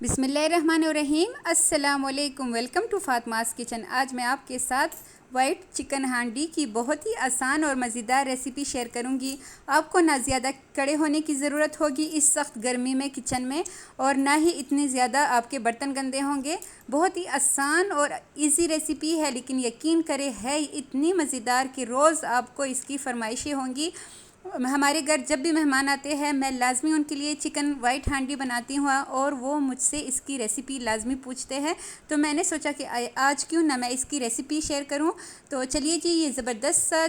बिस्मिल्लाहिर्रहमानिर्रहीम। अस्सलामुअलैकुम। Welcome to Fatima's kitchen. आज मैं आपके साथ वाइट चिकन हांडी की बहुत ही आसान और मज़ेदार रेसिपी शेयर करूंगी। आपको ना ज़्यादा कड़े होने की ज़रूरत होगी इस सख्त गर्मी में किचन में, और ना ही इतने ज़्यादा आपके बर्तन गंदे होंगे। बहुत ही आसान और इजी रेसिपी है, लेकिन यकीन करें है इतनी मज़ेदार कि रोज़ आपको इसकी फरमाइशें होंगी। हमारे घर जब भी मेहमान आते हैं मैं लाजमी उनके लिए चिकन वाइट हांडी बनाती हूँ और वो मुझसे इसकी रेसिपी लाजमी पूछते हैं। तो मैंने सोचा कि आज क्यों ना मैं इसकी रेसिपी शेयर करूँ। तो चलिए जी, ये ज़बरदस्त सा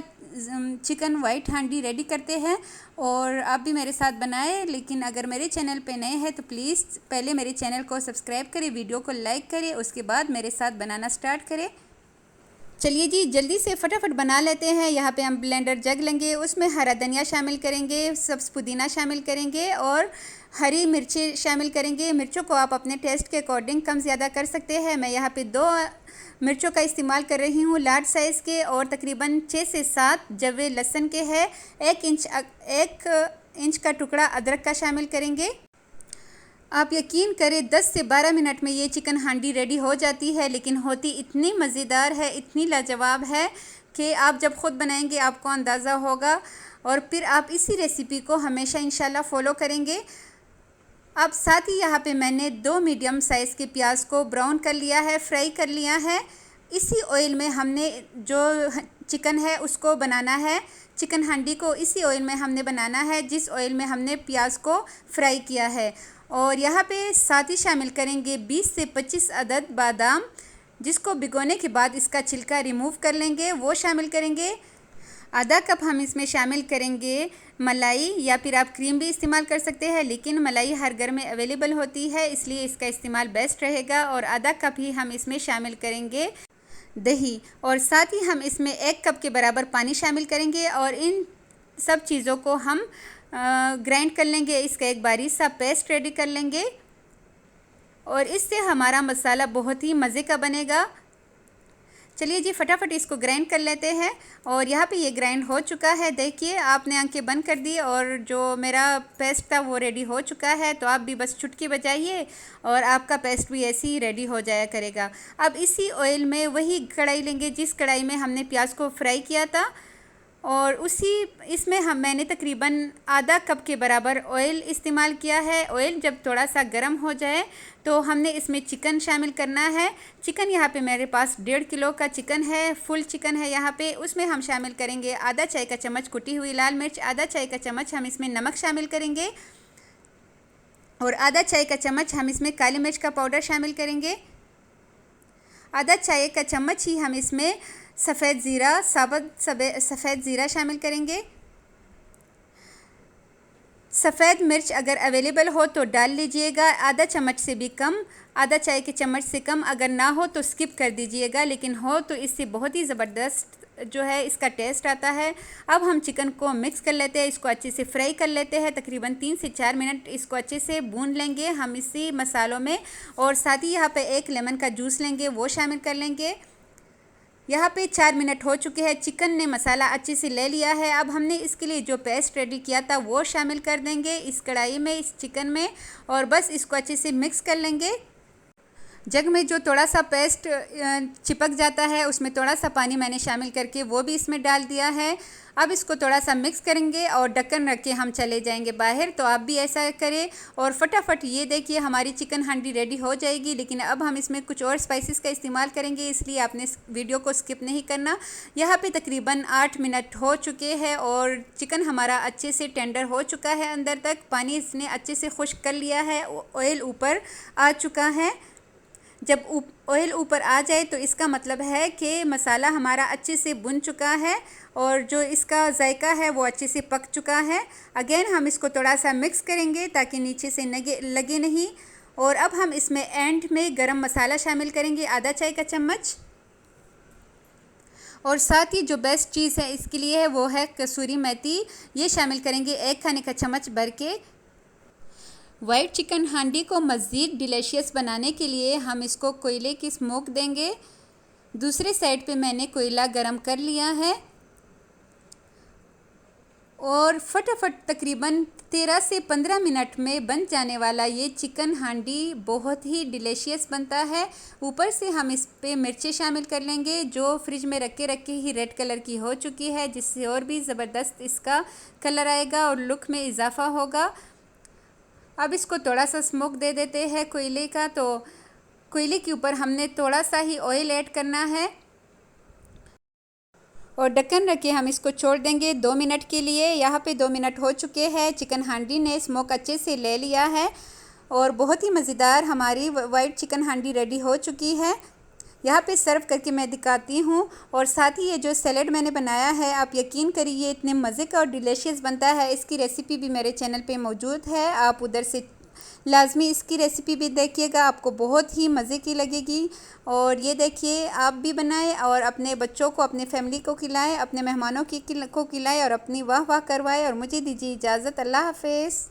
चिकन वाइट हांडी रेडी करते हैं और आप भी मेरे साथ बनाएं। लेकिन अगर मेरे चैनल पे नए हैं तो प्लीज़ पहले मेरे चैनल को सब्सक्राइब करें, वीडियो को लाइक करें, उसके बाद मेरे साथ बनाना स्टार्ट करें। चलिए जी, जल्दी से फटाफट बना लेते हैं। यहाँ पे हम ब्लेंडर जग लेंगे, उसमें हरा धनिया शामिल करेंगे, सब्ज़ पुदीना शामिल करेंगे और हरी मिर्ची शामिल करेंगे। मिर्चों को आप अपने टेस्ट के अकॉर्डिंग कम ज़्यादा कर सकते हैं। मैं यहाँ पे 2 मिर्चों का इस्तेमाल कर रही हूँ लार्ज साइज़ के, और तकरीबन 6 से 7 जवे लहसुन के हैं। 1 इंच का टुकड़ा अदरक का शामिल करेंगे। आप यकीन करें 10 से 12 मिनट में ये चिकन हांडी रेडी हो जाती है, लेकिन होती इतनी मज़ेदार है, इतनी लाजवाब है कि आप जब ख़ुद बनाएंगे आपको अंदाज़ा होगा और फिर आप इसी रेसिपी को हमेशा इंशाल्लाह फ़ॉलो करेंगे। अब साथ ही यहाँ पे मैंने 2 मीडियम साइज़ के प्याज को ब्राउन कर लिया है, फ्राई कर लिया है। इसी ऑयल में हमने जो चिकन है उसको बनाना है। चिकन हांडी को इसी ऑयल में हमने बनाना है जिस ऑयल में हमने प्याज को फ्राई किया है। और यहाँ पे साथ ही शामिल करेंगे 20 से 25 अदद बादाम, जिसको भिगोने के बाद इसका छिलका रिमूव कर लेंगे, वो शामिल करेंगे। आधा कप हम इसमें शामिल करेंगे मलाई, या फिर आप क्रीम भी इस्तेमाल कर सकते हैं, लेकिन मलाई हर घर में अवेलेबल होती है इसलिए इसका इस्तेमाल बेस्ट रहेगा। और आधा कप ही हम इसमें शामिल करेंगे दही, और साथ ही हम इसमें 1 कप के बराबर पानी शामिल करेंगे और इन सब चीज़ों को हम ग्राइंड कर लेंगे। इसका एक बारीक सा पेस्ट रेडी कर लेंगे और इससे हमारा मसाला बहुत ही मज़े का बनेगा। चलिए जी, फटाफट इसको ग्राइंड कर लेते हैं। और यहाँ पे ये ग्राइंड हो चुका है। देखिए, आपने आंखें बंद कर दी और जो मेरा पेस्ट था वो रेडी हो चुका है। तो आप भी बस चुटकी बजाइए और आपका पेस्ट भी ऐसे ही रेडी हो जाया करेगा। अब इसी ऑयल में वही कढ़ाई लेंगे जिस कढ़ाई में हमने प्याज को फ्राई किया था, और इसमें मैंने तकरीबन आधा कप के बराबर ऑयल इस्तेमाल किया है। ऑयल जब थोड़ा सा गर्म हो जाए तो हमने इसमें चिकन शामिल करना है। चिकन यहाँ पे मेरे पास 1.5 किलो का चिकन है, फुल चिकन है यहाँ पे। उसमें हम शामिल करेंगे आधा चाय का चम्मच कुटी हुई लाल मिर्च, आधा चाय का चम्मच हम इसमें नमक शामिल करेंगे और आधा चाय का चम्मच हम इसमें काली मिर्च का पाउडर शामिल करेंगे। आधा चाय का चम्मच ही हम इसमें सफ़ेद ज़ीरा, सफ़ेद ज़ीरा शामिल करेंगे। सफ़ेद मिर्च अगर अवेलेबल हो तो डाल लीजिएगा, आधा चम्मच से भी कम, आधा चाय के चम्मच से कम। अगर ना हो तो स्किप कर दीजिएगा, लेकिन हो तो इससे बहुत ही ज़बरदस्त जो है इसका टेस्ट आता है। अब हम चिकन को मिक्स कर लेते हैं, इसको अच्छे से फ्राई कर लेते हैं। तकरीबन 3 से 4 मिनट इसको अच्छे से भून लेंगे हम इसी मसालों में। और साथ ही यहाँ पे 1 लेमन का जूस लेंगे, वो शामिल कर लेंगे। यहाँ पे 4 मिनट हो चुके हैं, चिकन ने मसाला अच्छे से ले लिया है। अब हमने इसके लिए जो पेस्ट रेडी किया था वो शामिल कर देंगे इस कढ़ाई में, इस चिकन में, और बस इसको अच्छे से मिक्स कर लेंगे। जग में जो थोड़ा सा पेस्ट चिपक जाता है उसमें थोड़ा सा पानी मैंने शामिल करके वो भी इसमें डाल दिया है। अब इसको थोड़ा सा मिक्स करेंगे और ढक्कन रख के हम चले जाएंगे बाहर। तो आप भी ऐसा करें और फटाफट ये देखिए हमारी चिकन हांडी रेडी हो जाएगी। लेकिन अब हम इसमें कुछ और स्पाइसेस का इस्तेमाल करेंगे, इसलिए आपने वीडियो को स्किप नहीं करना। यहाँ पे तकरीबन 8 मिनट हो चुके हैं और चिकन हमारा अच्छे से टेंडर हो चुका है। अंदर तक पानी इसने अच्छे से खुश्क कर लिया है, ऑयल ऊपर आ चुका है। जब ऑयल ऊपर आ जाए तो इसका मतलब है कि मसाला हमारा अच्छे से भुन चुका है और जो इसका जायका है वो अच्छे से पक चुका है। अगेन हम इसको थोड़ा सा मिक्स करेंगे ताकि नीचे से लगे नहीं। और अब हम इसमें एंड में गरम मसाला शामिल करेंगे, आधा चाय का चम्मच। और साथ ही जो बेस्ट चीज़ है इसके लिए है वो है कसूरी मेथी, ये शामिल करेंगे 1 खाने का चम्मच भर के। वाइट चिकन हांडी को मज़ीद डिलीशियस बनाने के लिए हम इसको कोयले की स्मोक देंगे। दूसरे साइड पे मैंने कोयला गरम कर लिया है और फटाफट तकरीबन 13 से 15 मिनट में बन जाने वाला ये चिकन हांडी बहुत ही डिलीशियस बनता है। ऊपर से हम इस पे मिर्चें शामिल कर लेंगे जो फ्रिज में रख के ही रेड कलर की हो चुकी है, जिससे और भी ज़बरदस्त इसका कलर आएगा और लुक में इजाफा होगा। अब इसको थोड़ा सा स्मोक दे देते हैं कोयले का। तो कोयले के ऊपर हमने थोड़ा सा ही ऑयल ऐड करना है और ढक्कन रख के हम इसको छोड़ देंगे 2 मिनट के लिए। यहाँ पे 2 मिनट हो चुके हैं। चिकन हांडी ने स्मोक अच्छे से ले लिया है और बहुत ही मज़ेदार हमारी वाइट चिकन हांडी रेडी हो चुकी है। यहाँ पे सर्व करके मैं दिखाती हूँ। और साथ ही ये जो सैलेड मैंने बनाया है, आप यकीन करिए इतने मज़े का और डिलीशियस बनता है। इसकी रेसिपी भी मेरे चैनल पे मौजूद है, आप उधर से लाजमी इसकी रेसिपी भी देखिएगा, आपको बहुत ही मज़े की लगेगी। और ये देखिए, आप भी बनाएं और अपने बच्चों को, अपने फैमिली को खिलाएं, अपने मेहमानों को खिलाएं और अपनी वाह वाह करवाएं। और मुझे दीजिए इजाज़त। अल्लाह हाफ़िज़।